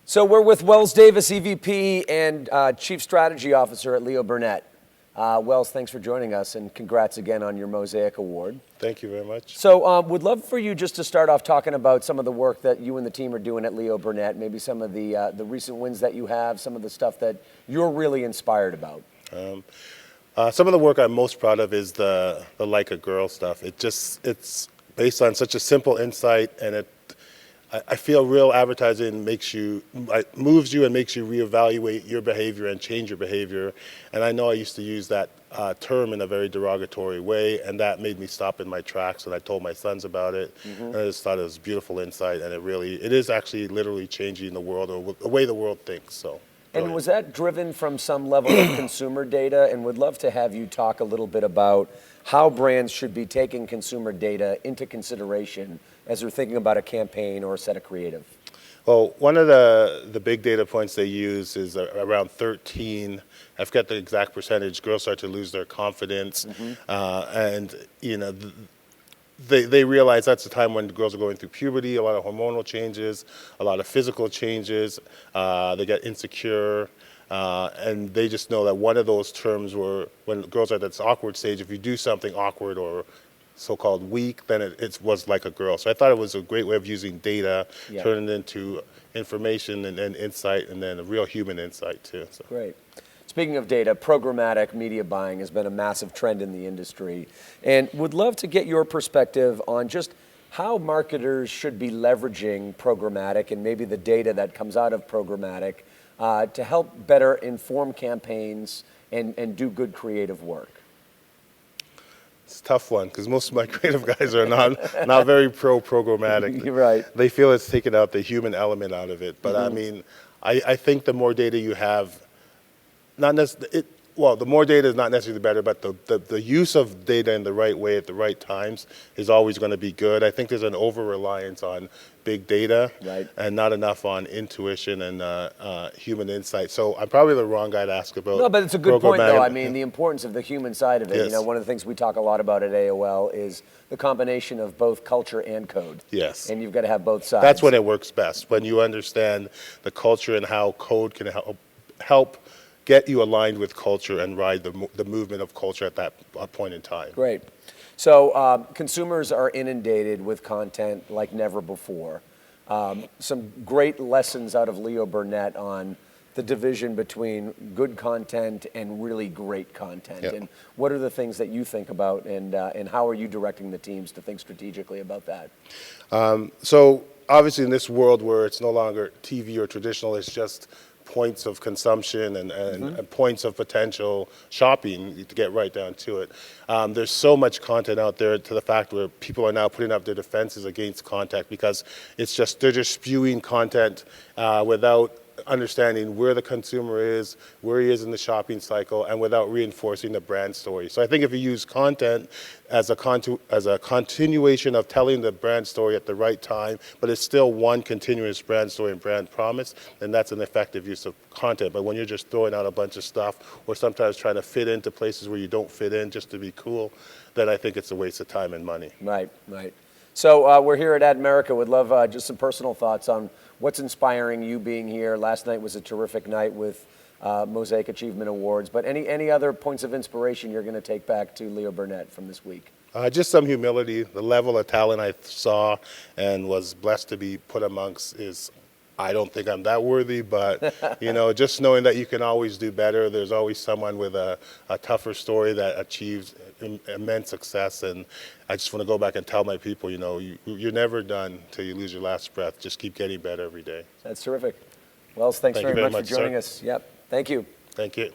So we're with Wells Davis, EVP and Chief Strategy Officer at Leo Burnett. Wells, thanks for joining us, and congrats again on your Mosaic Award. Thank you very much. So would love for you just to start off talking about some of the work that you and the team are doing at Leo Burnett, maybe some of the recent wins that you have, some of the stuff that you're really inspired about. Some of the work I'm most proud of is the Like a Girl stuff. It's based on such a simple insight, and I feel real advertising moves you and makes you reevaluate your behavior and change your behavior. And I know I used to use that term in a very derogatory way, and that made me stop in my tracks. And I told my sons about it, and I just thought it was beautiful insight. And it is actually literally changing the world, or the way the world thinks. So. And was that driven from some level of consumer data? And would love to have you talk a little bit about how brands should be taking consumer data into consideration as they're thinking about a campaign or a set of creative. Well, one of the big data points they use is around 13. I forget the exact percentage. Girls start to lose their confidence, and they realize that's the time when girls are going through puberty, a lot of hormonal changes, a lot of physical changes. They get insecure, and they just know that one of those terms were when girls are at this awkward stage. If you do something awkward or so-called weak, then it was like a girl. So I thought it was a great way of using data, turning it into information and insight, and then a real human insight too. So. Great. Speaking of data, programmatic media buying has been a massive trend in the industry, and would love to get your perspective on just how marketers should be leveraging programmatic and maybe the data that comes out of programmatic to help better inform campaigns and do good creative work. It's a tough one because most of my creative guys are not very pro-programmatic. You're right. They feel it's taken out the human element out of it. But I mean, I think the more data you have, the more data is not necessarily better, but the use of data in the right way at the right times is always going to be good. I think there's an over-reliance on big data and not enough on intuition and human insight. So I'm probably the wrong guy to ask about. No, but it's a good point, though. I mean, the importance of the human side of it. Yes. You know, one of the things we talk a lot about at AOL is the combination of both culture and code. Yes. And you've got to have both sides. That's when it works best, when you understand the culture and how code can help get you aligned with culture and ride the movement of culture at that point in time. Great. So consumers are inundated with content like never before. Some great lessons out of Leo Burnett on the division between good content and really great content. Yep. And what are the things that you think about, and how are you directing the teams to think strategically about that? So obviously in this world where it's no longer TV or traditional, it's just points of consumption and points of potential shopping, to get right down to it. There's so much content out there to the fact where people are now putting up their defenses against content because they're just spewing content without understanding where the consumer is, where he is in the shopping cycle, and without reinforcing the brand story. So I think if you use content as a continuation of telling the brand story at the right time, but it's still one continuous brand story and brand promise, then that's an effective use of content. But when you're just throwing out a bunch of stuff, or sometimes trying to fit into places where you don't fit in just to be cool, then I think it's a waste of time and money. Right, right. So we're here at Admerica. Would love just some personal thoughts on what's inspiring you being here. Last night was a terrific night with Mosaic Achievement Awards. But any other points of inspiration you're going to take back to Leo Burnett from this week? Just some humility. The level of talent I saw and was blessed to be put amongst is, I don't think I'm that worthy, but just knowing that you can always do better. There's always someone with a tougher story that achieves immense success, and I just want to go back and tell my people, you're never done till you lose your last breath. Just keep getting better every day. That's terrific. Wells, thanks very much for joining sir. us. Yep, thank you. Thank you.